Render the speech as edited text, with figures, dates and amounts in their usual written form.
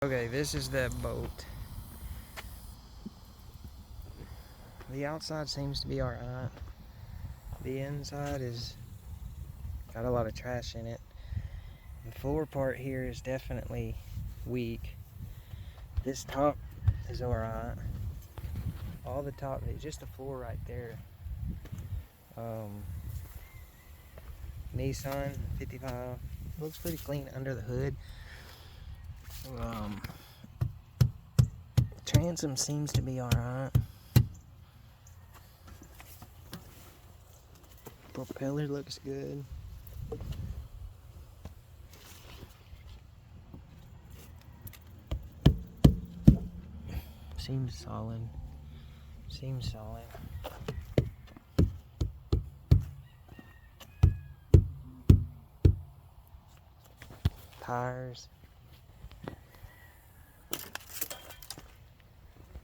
Okay, this is that boat. The outside seems to be alright. The inside is got a lot of trash in it. The floor part here is definitely weak. This top is alright. All the top is just the floor right there. Nissan 55 looks pretty clean under the hood. Transom seems to be alright. Propeller looks good. Seems solid. Seems solid. Tires.